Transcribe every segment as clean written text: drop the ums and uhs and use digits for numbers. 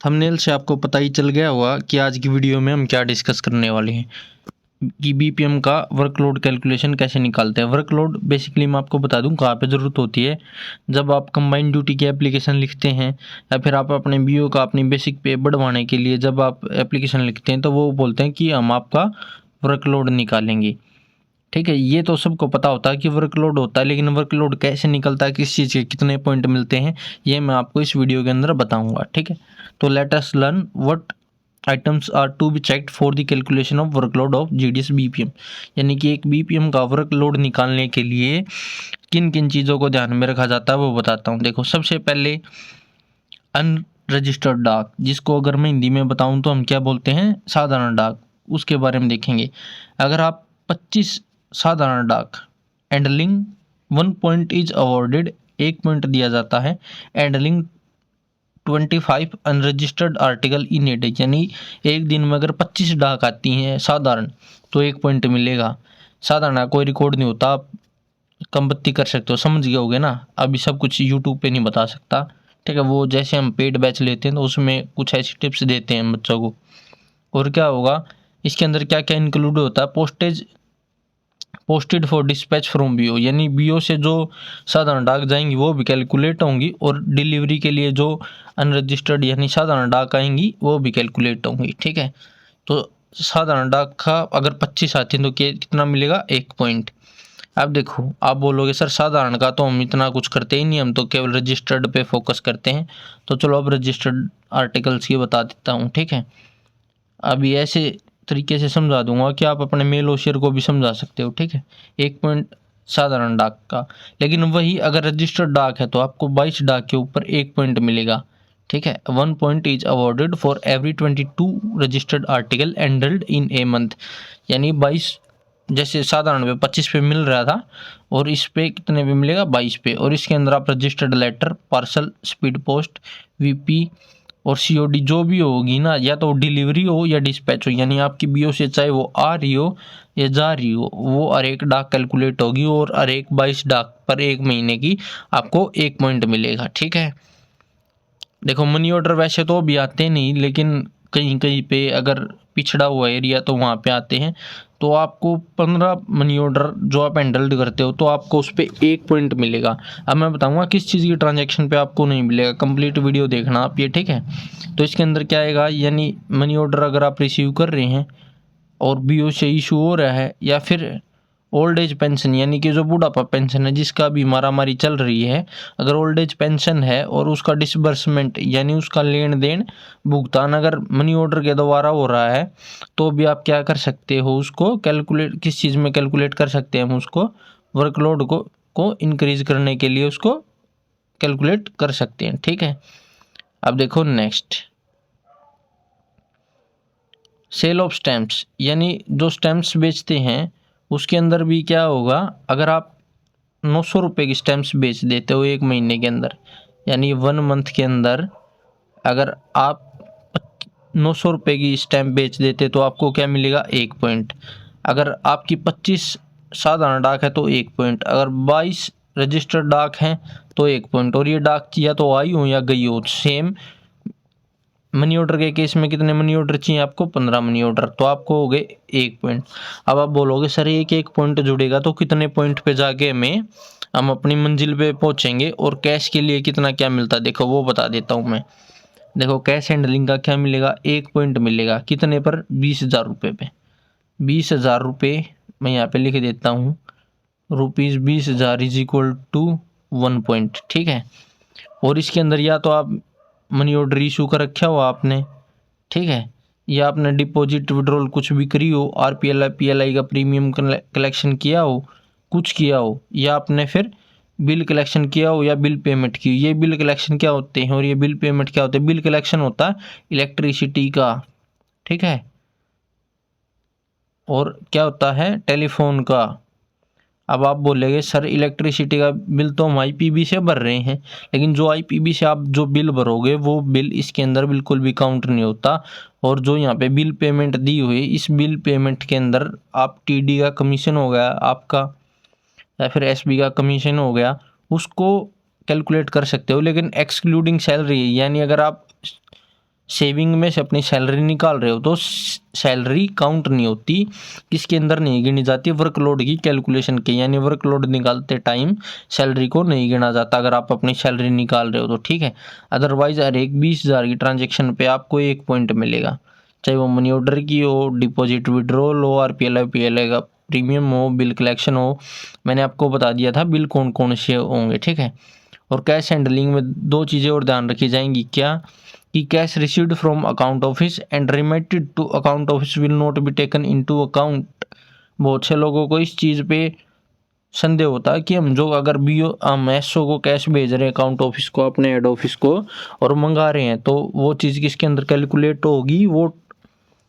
Thumbnail से आपको पता ही चल गया होगा कि आज की वीडियो में हम क्या डिस्कस करने वाले हैं कि बीपीएम का वर्कलोड कैलकुलेशन कैसे निकालते हैं। वर्कलोड बेसिकली मैं आपको बता दूं कहाँ पे ज़रूरत होती है। जब आप कंबाइंड ड्यूटी की एप्लीकेशन लिखते हैं या फिर आप अपने बीओ का अपनी बेसिक पे बढ़वाने के लिए जब आप एप्लीकेशन लिखते हैं तो वो बोलते हैं कि हम आपका वर्कलोड निकालेंगे। ठीक है, ये तो सबको पता होता है कि वर्कलोड होता है, लेकिन वर्कलोड कैसे निकलता है, किस चीज़ के कितने पॉइंट मिलते हैं, ये मैं आपको इस वीडियो के अंदर बताऊंगा। ठीक है, तो let us learn what items are to be checked for the calculation of workload of GDS BPM. यानी कि एक बीपीएम का वर्कलोड निकालने के लिए किन किन चीज़ों को ध्यान में रखा जाता है वो बताता हूँ। देखो, सबसे पहले अनरजिस्टर्ड डाक, जिसको अगर मैं हिंदी में बताऊँ तो हम क्या बोलते हैं, साधारण डाक, उसके बारे में देखेंगे। अगर आप 25 साधारण डाक एंडलिंग 1 पॉइंट इज अवॉर्डेड, 1 पॉइंट दिया जाता है। एंडलिंग 25 unregistered article in a day, यानी एक दिन में अगर 25 डाक आती हैं साधारण तो 1 पॉइंट मिलेगा। साधारण कोई रिकॉर्ड नहीं होता, आप कम बत्ती कर सकते हो, समझ गए होगे ना। अभी सब कुछ यूट्यूब पे नहीं बता सकता। ठीक है, वो जैसे हम पेड बैच लेते हैं तो उसमें कुछ ऐसी टिप्स देते हैं बच्चों को। और क्या होगा इसके अंदर, क्या क्या इंक्लूड होता है, posted for dispatch from BO, यानी बीओ से जो साधारण डाक जाएंगी वो भी कैलकुलेट होंगी, और डिलीवरी के लिए जो अनरजिस्टर्ड यानी साधारण डाक आएंगी वो भी कैलकुलेट होंगी। ठीक है, तो साधारण डाक का अगर 25 आती है तो कितना मिलेगा, 1 पॉइंट। अब देखो, आप बोलोगे सर साधारण का तो हम इतना कुछ करते ही नहीं, हम तो केवल रजिस्टर्ड पे फोकस करते हैं। तो चलो अब रजिस्टर्ड आर्टिकल्स ये बता देता हूँ। ठीक है, अभी ऐसे तरीके से समझा दूंगा कि आप अपने मेल ओशियर को भी समझा सकते हो। ठीक है, 1 पॉइंट साधारण डाक का, लेकिन वही अगर रजिस्टर्ड डाक है तो आपको 22 डाक के ऊपर 1 पॉइंट मिलेगा। ठीक है, 1 point is awarded for every 22 registered article handled in a month, यानी 22, जैसे साधारण पे 25 पे मिल रहा था और इस पे कितने पे मिलेगा, 22 पे। और इसके अंदर आप registered letter, parcel, speed post, VP और सीओडी जो भी होगी ना, या तो डिलीवरी हो या डिस्पैच हो, यानी आपकी बीओ से चाहे वो आ रही हो या जा रही हो, वो हर एक डाक कैलकुलेट होगी और हर एक 22 डाक पर 1 महीने की आपको 1 पॉइंट मिलेगा। ठीक है, देखो मनी ऑर्डर वैसे तो अभी आते नहीं, लेकिन कहीं कहीं पे अगर पिछड़ा हुआ एरिया तो वहाँ पे आते हैं। तो आपको 15 मनी ऑर्डर जो आप हैंडल्ड करते हो तो आपको उस पर 1 पॉइंट मिलेगा। अब मैं बताऊंगा किस चीज़ की ट्रांजैक्शन पे आपको नहीं मिलेगा, कंप्लीट वीडियो देखना आप ये। ठीक है, तो इसके अंदर क्या आएगा, यानी मनी ऑर्डर अगर आप रिसीव कर रहे हैं और बीओ से इशू हो रहा है, या फिर ओल्ड एज पेंशन यानी कि जो बुढ़ापा पेंशन है जिसका भी मारामारी चल रही है, अगर ओल्ड एज पेंशन है और उसका डिसबर्समेंट यानी उसका लेन देन भुगतान अगर मनी ऑर्डर के द्वारा हो रहा है, तो भी आप क्या कर सकते हो, उसको कैलकुलेट, किस चीज़ में कैलकुलेट कर सकते हैं हम उसको, वर्कलोड को इंक्रीज करने के लिए उसको कैलकुलेट कर सकते हैं। ठीक है, अब देखो नेक्स्ट, सेल ऑफ स्टैम्प्स, यानी जो स्टैम्प्स बेचते हैं उसके अंदर भी क्या होगा, अगर आप 900 रुपये की स्टैम्प्स बेच देते हो 1 महीने के अंदर, यानी 1 मंथ के अंदर अगर आप 900 रुपये की स्टैम्प बेच देते तो आपको क्या मिलेगा, 1 पॉइंट। अगर आपकी 25 साधारण डाक है तो 1 पॉइंट, अगर 22 रजिस्टर्ड डाक हैं तो 1 पॉइंट। और ये डाक या तो आई हो या गई हो, सेम मनी ऑर्डर के केस में कितने मनी ऑर्डर चाहिए आपको, 15 मनी ऑर्डर, तो आपको हो गए 1 पॉइंट। अब आप बोलोगे सर एक पॉइंट जुड़ेगा तो कितने पॉइंट पे जाके हम अपनी मंजिल पे पहुंचेंगे और कैश के लिए कितना क्या मिलता है, देखो वो बता देता हूं मैं। देखो कैश हैंडलिंग का क्या मिलेगा, 1 पॉइंट मिलेगा, कितने पर, 20,000 रुपये पे। 20,000 रुपये मैं यहाँ पे लिख देता हूँ, ₹20,000 इज इक्वल टू 1 पॉइंट। ठीक है, और इसके अंदर या तो आप मनी ऑर्डर इशू कर रखा हो आपने, ठीक है, या आपने डिपॉजिट विड्रॉल कुछ भी करी हो, आरपीएल पीएलआई का प्रीमियम कलेक्शन किया हो, कुछ किया हो, या आपने फिर बिल कलेक्शन किया हो या बिल पेमेंट की। ये बिल कलेक्शन क्या होते हैं और ये बिल पेमेंट क्या होते हैं, बिल कलेक्शन होता है इलेक्ट्रिसिटी का, ठीक है, और क्या होता है, टेलीफोन का। अब आप बोलेंगे सर इलेक्ट्रिसिटी का बिल तो हम आईपीबी से भर रहे हैं, लेकिन जो आईपीबी से आप जो बिल भरोगे वो बिल इसके अंदर बिल्कुल भी काउंट नहीं होता। और जो यहाँ पे बिल पेमेंट दी हुई, इस बिल पेमेंट के अंदर आप टीडी का कमीशन हो गया आपका, या फिर एसबी का कमीशन हो गया, उसको कैलकुलेट कर सकते हो, लेकिन एक्सक्लूडिंग सैलरी, यानी अगर आप सेविंग में से अपनी सैलरी निकाल रहे हो तो सैलरी काउंट नहीं होती, किसके अंदर नहीं गिनी जाती, वर्कलोड की कैलकुलेशन के, यानी वर्कलोड निकालते टाइम सैलरी को नहीं गिना जाता अगर आप अपनी सैलरी निकाल रहे हो तो, ठीक है। अदरवाइज हर एक 20,000 की ट्रांजेक्शन पे आपको 1 पॉइंट मिलेगा, चाहे वो मनी ऑर्डर की हो, डिपॉजिट विड्रॉल हो, RPLI PLI का प्रीमियम हो, बिल कलेक्शन हो। मैंने आपको बता दिया था बिल कौन कौन से होंगे, ठीक है। और कैश हैंडलिंग में 2 चीज़ें और ध्यान रखी जाएंगी, क्या कि cash received from account office and remitted to account office will not be taken into account. बहुत से लोगों को इस चीज़ पे संदेह होता है कि हम जो अगर हम एसओ को कैश भेज रहे हैं अकाउंट ऑफिस को, अपने हेड ऑफिस को, और मंगा रहे हैं, तो वो चीज़ किसके अंदर कैलकुलेट होगी, वो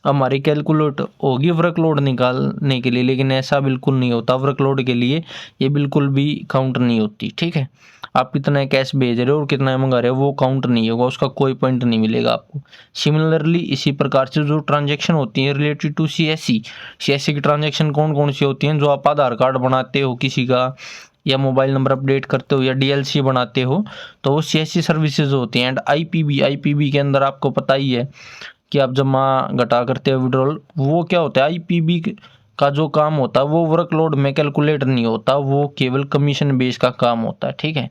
हमारी कैलकुलेट होगी वर्कलोड निकालने के लिए, लेकिन ऐसा बिल्कुल नहीं होता। वर्कलोड के लिए ये बिल्कुल भी काउंट नहीं होती, ठीक है। आप कितना कैश भेज रहे हो और कितना मंगा रहे हो वो काउंट नहीं होगा, उसका कोई पॉइंट नहीं मिलेगा आपको। सिमिलरली इसी प्रकार से जो ट्रांजैक्शन होती है रिलेटेड टू CSC की ट्रांजैक्शन कौन कौन सी होती हैं, जो आप आधार कार्ड बनाते हो किसी का, या मोबाइल नंबर अपडेट करते हो, या DLC बनाते हो, तो वो CSC सर्विसेज होती हैं। एंड IPB के अंदर आपको पता ही है कि आप जमा घटा करते हो विड्रॉल, वो क्या होता है, IPB का जो काम होता है वो वर्कलोड में कैलकुलेट नहीं होता, वो केवल कमीशन बेस का काम होता है, ठीक है।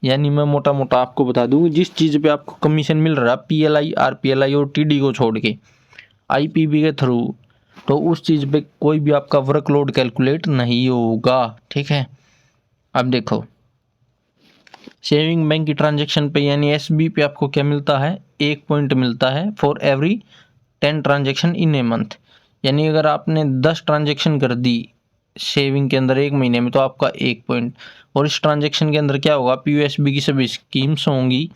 यानी मैं मोटा मोटा आपको बता दूं, जिस चीज़ पे आपको कमीशन मिल रहा है PLI RPLI और TD को छोड़ के IPB के थ्रू, तो उस चीज़ पे कोई भी आपका वर्कलोड कैलकुलेट नहीं होगा, ठीक है। अब देखो सेविंग बैंक की ट्रांजैक्शन पे यानी SB पे आपको क्या मिलता है, 1 पॉइंट मिलता है for every 10 transaction in a month. यानी अगर आपने 10 ट्रांजैक्शन कर दी सेविंग के अंदर 1 महीने में, तो आपका 1 पॉइंट। और इस ट्रांजैक्शन के अंदर क्या होगा, POSB की सभी स्कीम्स होंगी,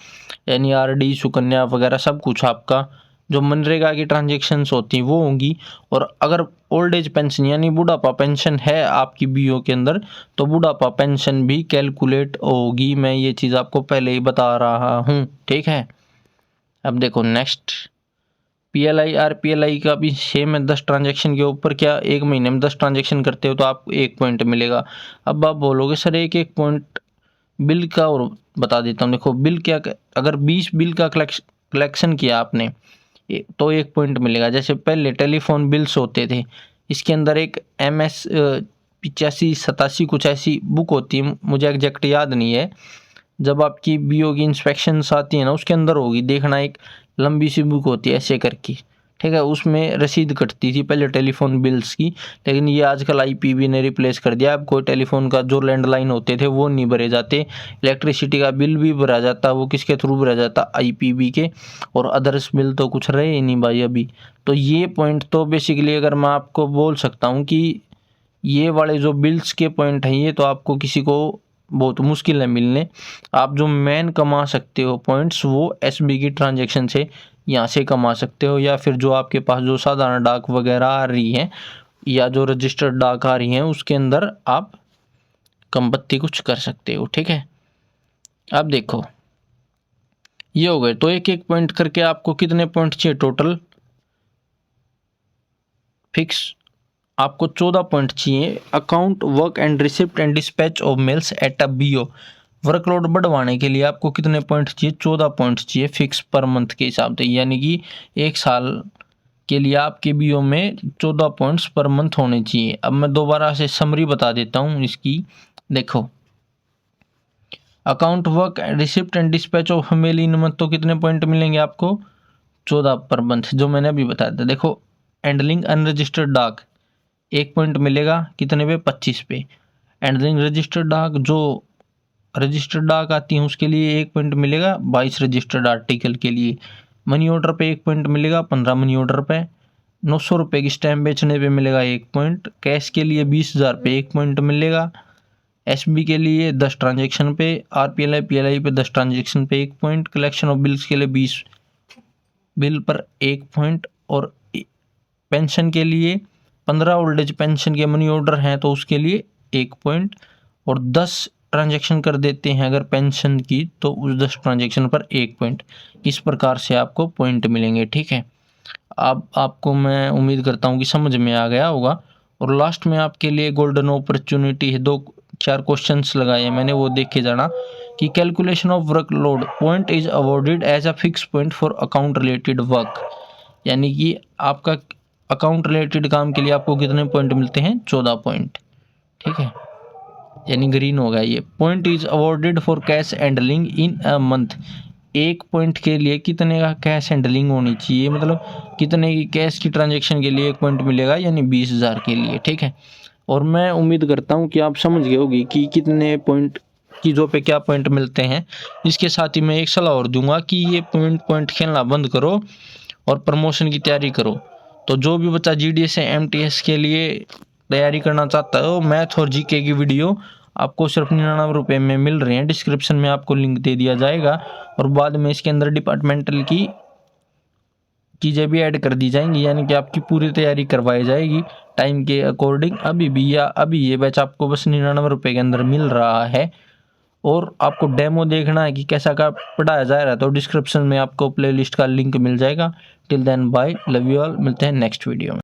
यानी RD सुकन्या वगैरह सब कुछ आपका, जो मनरेगा की ट्रांजैक्शंस होती हैं वो होंगी। और अगर ओल्ड एज पेंशन यानी बुढ़ापा पेंशन है आपकी BO के अंदर, तो बुढ़ापा पेंशन भी कैलकुलेट होगी। मैं ये चीज़ आपको पहले ही बता रहा हूँ, ठीक है। अब देखो नेक्स्ट PLI RPLI का भी सेम है, 10 ट्रांजैक्शन के ऊपर, क्या 1 महीने में 10 ट्रांजैक्शन करते हो तो आपको 1 पॉइंट मिलेगा। अब आप बोलोगे सर 1 पॉइंट बिल का, और बता देता हूँ। देखो बिल क्या, अगर 20 बिल का कलेक्शन किया आपने तो 1 पॉइंट मिलेगा। जैसे पहले टेलीफोन बिल्स होते थे, इसके अंदर एक MS 85-87 कुछ ऐसी बुक होती है, मुझे एग्जैक्ट याद नहीं है। जब आपकी BO की इंस्पेक्शंस आती है ना, उसके अंदर होगी, देखना एक लंबी सी बुक होती है ऐसे करके, ठीक है। उसमें रसीद कटती थी पहले टेलीफोन बिल्स की, लेकिन ये आजकल IPB ने रिप्लेस कर दिया। अब कोई टेलीफोन का जो लैंडलाइन होते थे वो नहीं भरे जाते, इलेक्ट्रिसिटी का बिल भी भरा जाता, वो किसके थ्रू भरा जाता, IPB के। और अदर्स बिल तो कुछ रहे ही नहीं भाई अभी। तो ये पॉइंट तो बेसिकली अगर मैं आपको बोल सकता हूँ कि ये वाले जो बिल्स के पॉइंट हैं, ये तो आपको किसी को बहुत मुश्किल है मिलने। आप जो मेन कमा सकते हो पॉइंट्स, वो SB की ट्रांजैक्शन से यहाँ से कमा सकते हो, या फिर जो आपके पास जो साधारण डाक वगैरह आ रही हैं, या जो रजिस्टर्ड डाक आ रही हैं, उसके अंदर आप संपत्ति कुछ कर सकते हो, ठीक है। अब देखो ये हो गए, तो 1-1 पॉइंट करके आपको कितने पॉइंट चाहिए टोटल, फिक्स आपको 14 पॉइंट चाहिए। Account work and receipt and dispatch of males at a BO, workload बढ़वाने के लिए आपको कितने पॉइंट चाहिए, 14 पॉइंट चाहिए फिक्स पर मंथ के हिसाब से। यानी कि 1 साल के लिए आपके BO में 14 पॉइंट्स पर मंथ होने चाहिए। अब मैं दोबारा से समरी बता देता हूँ इसकी। देखो account work receipt and dispatch of male in month, तो कितने पॉइंट मिलेंगे आपको, 14 पर मंथ, जो मैंने अभी बताया था। देखो हैंडलिंग अनरजिस्टर्ड डाक 1 पॉइंट मिलेगा, कितने पे, 25 पे। हैंडलिंग रजिस्टर्ड डाक, जो रजिस्टर्ड डाक आती है उसके लिए 1 पॉइंट मिलेगा 22 रजिस्टर्ड आर्टिकल के लिए। मनी ऑर्डर पे 1 पॉइंट मिलेगा 15 मनी ऑर्डर पे। 900 रुपये की स्टैम्प बेचने पे मिलेगा 1 पॉइंट। कैश के लिए 20,000 पे 1 पॉइंट मिलेगा। SB के लिए 10 ट्रांजेक्शन पे, RPLI PLI पे 10 ट्रांजेक्शन पे 1 पॉइंट। कलेक्शन ऑफ बिल्स के लिए 20 बिल पर 1 पॉइंट। और पेंशन के लिए 15 ओल्ड एज पेंशन के मनी ऑर्डर हैं तो उसके लिए 1 पॉइंट। और 10 ट्रांजैक्शन कर देते हैं अगर पेंशन की, तो उस 10 ट्रांजैक्शन पर 1 पॉइंट। इस प्रकार से आपको पॉइंट मिलेंगे, ठीक है। अब आपको मैं उम्मीद करता हूँ कि समझ में आ गया होगा। और लास्ट में आपके लिए गोल्डन अपॉर्चुनिटी है, 2-4 क्वेश्चंस लगाए हैं मैंने, वो देख के जाना कि calculation of workload point is awarded as a fix point for account related work, यानी कि आपका अकाउंट रिलेटेड काम के लिए आपको कितने पॉइंट मिलते हैं, 14 पॉइंट, ठीक है, यानी ग्रीन होगा ये। Point is awarded for cash handling in a month, एक पॉइंट के लिए कितने का कैश हैंडलिंग होनी चाहिए, मतलब कितने की कैश की ट्रांजेक्शन के लिए एक पॉइंट मिलेगा, यानी 20,000 के लिए, ठीक है। और मैं उम्मीद करता हूँ कि आप समझ गए होगी कि कितने पॉइंट चीज़ों पे क्या पॉइंट मिलते हैं। इसके साथ ही मैं एक सलाह और दूंगा कि ये पॉइंट खेलना बंद करो और प्रमोशन की तैयारी करो। तो जो भी बच्चा GDS से MTS के लिए तैयारी करना चाहता है, मैथ और GK की वीडियो आपको सिर्फ 99 रुपये में मिल रहे हैं, डिस्क्रिप्शन में आपको लिंक दे दिया जाएगा, और बाद में इसके अंदर डिपार्टमेंटल की चीज़ें भी ऐड कर दी जाएंगी, यानी कि आपकी पूरी तैयारी करवाई जाएगी टाइम के अकॉर्डिंग। अभी ये बैच आपको बस 99 रुपये के अंदर मिल रहा है, और आपको डेमो देखना है कि कैसा का पढ़ाया जा रहा है तो डिस्क्रिप्शन में आपको प्लेलिस्ट का लिंक मिल जाएगा। Till then bye, love you all, मिलते हैं नेक्स्ट वीडियो में।